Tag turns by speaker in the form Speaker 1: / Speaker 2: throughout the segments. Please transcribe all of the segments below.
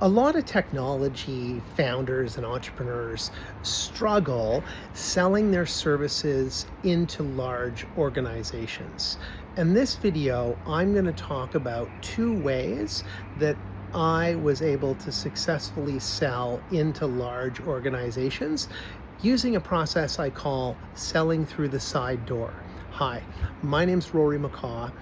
Speaker 1: A lot of technology founders and entrepreneurs struggle selling their services into large organizations. In this video, I'm going to talk about two ways that I was able to successfully sell into large organizations using a process I call selling through the side door. Hi, my name's Rory McCaw.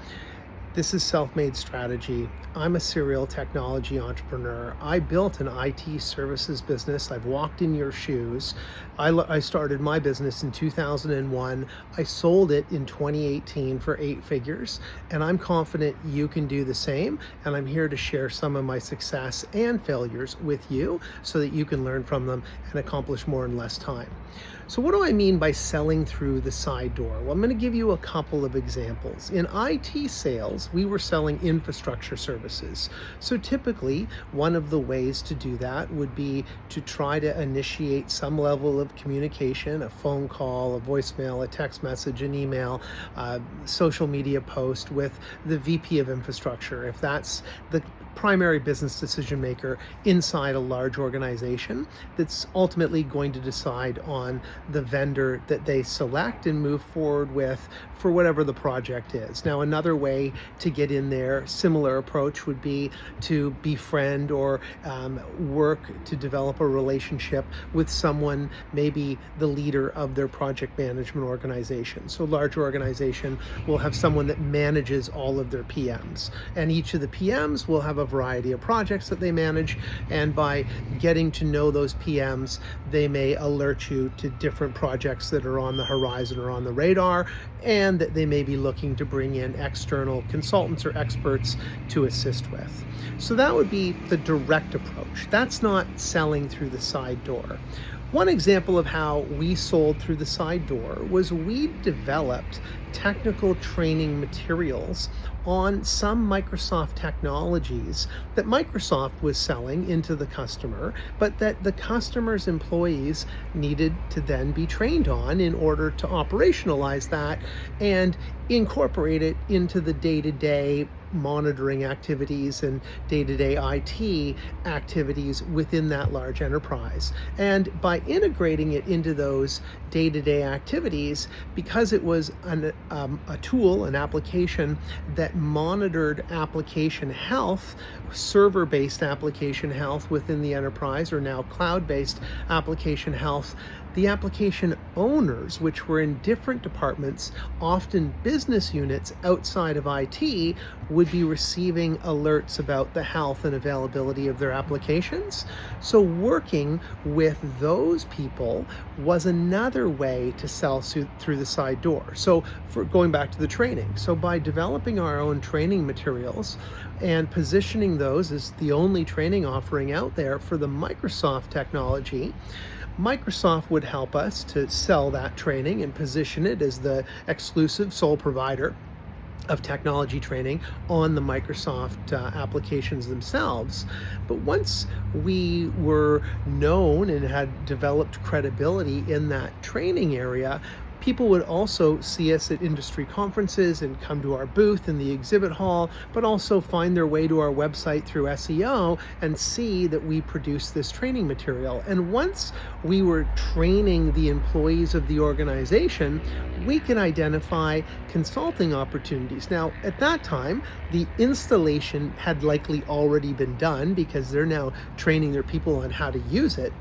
Speaker 1: This is Self-Made Strategy. I'm a serial technology entrepreneur. I built an IT services business. I've walked in your shoes. I started my business in 2001. I sold it in 2018 for 8 figures, and I'm confident you can do the same. And I'm here to share some of my success and failures with you so that you can learn from them and accomplish more in less time. So what do I mean by selling through the side door? Well, I'm going to give you a couple of examples. In IT sales, we were selling infrastructure services. So typically, one of the ways to do that would be to try to initiate some level of communication, a phone call, a voicemail, a text message, an email, social media post with the VP of infrastructure, if that's the primary business decision maker inside a large organization that's ultimately going to decide on the vendor that they select and move forward with for whatever the project is. Now, another way to get in there, similar approach, would be to befriend or work to develop a relationship with someone, maybe the leader of their project management organization. So large organization will have someone that manages all of their PMs, and each of the PMs will have a variety of projects that they manage, and by getting to know those PMs, they may alert you to different projects that are on the horizon or on the radar, and that they may be looking to bring in external consultants or experts to assist with. So that would be the direct approach. That's not selling through the side door. One example of how we sold through the side door was we developed technical training materials on some Microsoft technologies that Microsoft was selling into the customer, but that the customer's employees needed to then be trained on in order to operationalize that and incorporate it into the day-to-day monitoring activities and day-to-day IT activities within that large enterprise. And by integrating it into those day-to-day activities, because it was a tool, an application that monitored application health, server-based application health within the enterprise, or now cloud-based application health, the application owners, which were in different departments, often business units outside of IT, would be receiving alerts about the health and availability of their applications. So working with those people was another way to sell through the side door. So for going back to the training, so by developing our own training materials and positioning those as the only training offering out there for the Microsoft technology, Microsoft would help us to sell that training and position it as the exclusive sole provider of technology training on the Microsoft applications themselves. But once we were known and had developed credibility in that training area, people would also see us at industry conferences and come to our booth in the exhibit hall, but also find their way to our website through SEO and see that we produce this training material. And once we were training the employees of the organization, we can identify consulting opportunities. Now, at that time, the installation had likely already been done because they're now training their people on how to use it.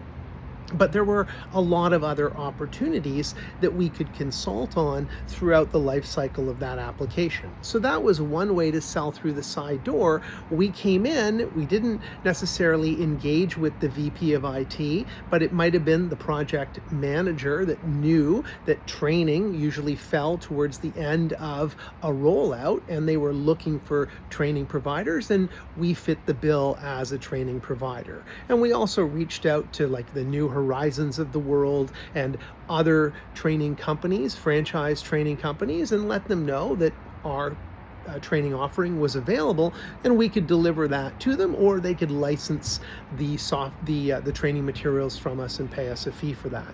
Speaker 1: But there were a lot of other opportunities that we could consult on throughout the life cycle of that application. So that was one way to sell through the side door. We came in, we didn't necessarily engage with the VP of IT, but it might have been the project manager that knew that training usually fell towards the end of a rollout, and they were looking for training providers, and we fit the bill as a training provider. And we also reached out to like the New Horizons of the world and other training companies, franchise training companies, and let them know that our training offering was available, and we could deliver that to them, or they could license the training materials from us and pay us a fee for that.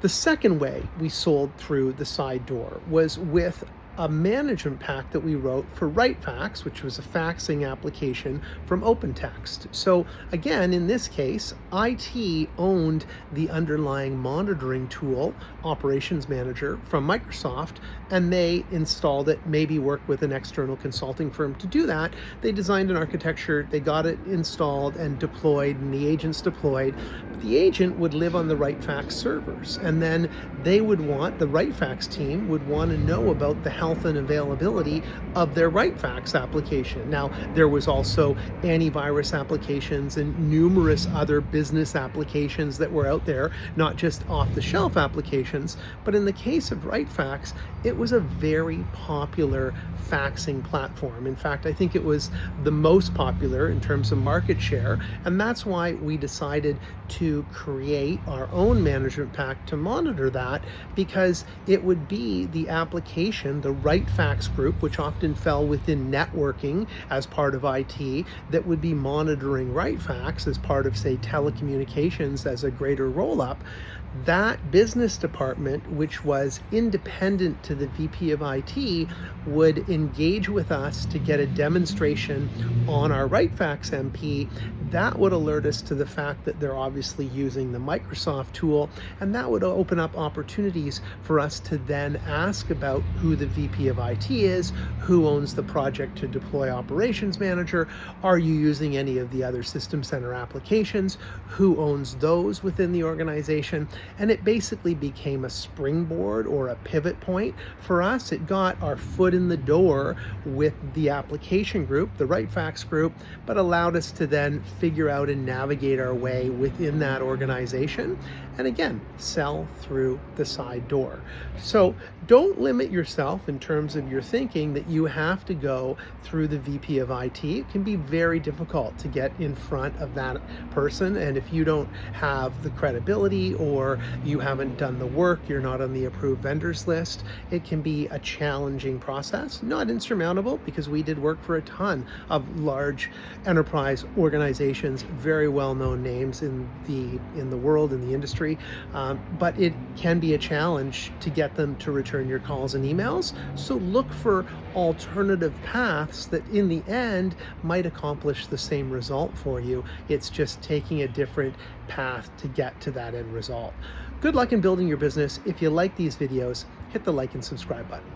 Speaker 1: The second way we sold through the side door was with a management pack that we wrote for RightFax, which was a faxing application from OpenText. So again, in this case, IT owned the underlying monitoring tool, Operations Manager from Microsoft, and they installed it, maybe worked with an external consulting firm to do that. They designed an architecture, they got it installed and deployed, and the agents deployed. But the agent would live on the RightFax servers, and then they would want, the RightFax team would want to know about the health and availability of their RightFax application. Now, there was also antivirus applications and numerous other business applications that were out there, not just off-the-shelf applications, but in the case of RightFax, it was a very popular faxing platform. In fact, I think it was the most popular in terms of market share, and that's why we decided to create our own management pack to monitor that, because it would be the application, the RightFax group, which often fell within networking as part of IT, that would be monitoring RightFax as part of, say, telecommunications as a greater roll-up. That business department, which was independent to the VP of IT, would engage with us to get a demonstration on our RightFax MP. That would alert us to the fact that they're obviously using the Microsoft tool, and that would open up opportunities for us to then ask about who the VP of IT is, who owns the project to deploy Operations Manager, are you using any of the other System Center applications, who owns those within the organization. And it basically became a springboard or a pivot point for us. It got our foot in the door with the application group, the RightFax group, but allowed us to then figure out and navigate our way within that organization, and again, sell through the side door. So don't limit yourself in terms of your thinking that you have to go through the VP of IT. It can be very difficult to get in front of that person, and if you don't have the credibility or you haven't done the work, you're not on the approved vendors list, it can be a challenging process, not insurmountable, because we did work for a ton of large enterprise organizations, very well-known names in the world, in the industry, but it can be a challenge to get them to return your calls and emails. So look for alternative paths that in the end might accomplish the same result for you. It's just taking a different path to get to that end result. Good luck in building your business. If you like these videos, hit the like and subscribe button.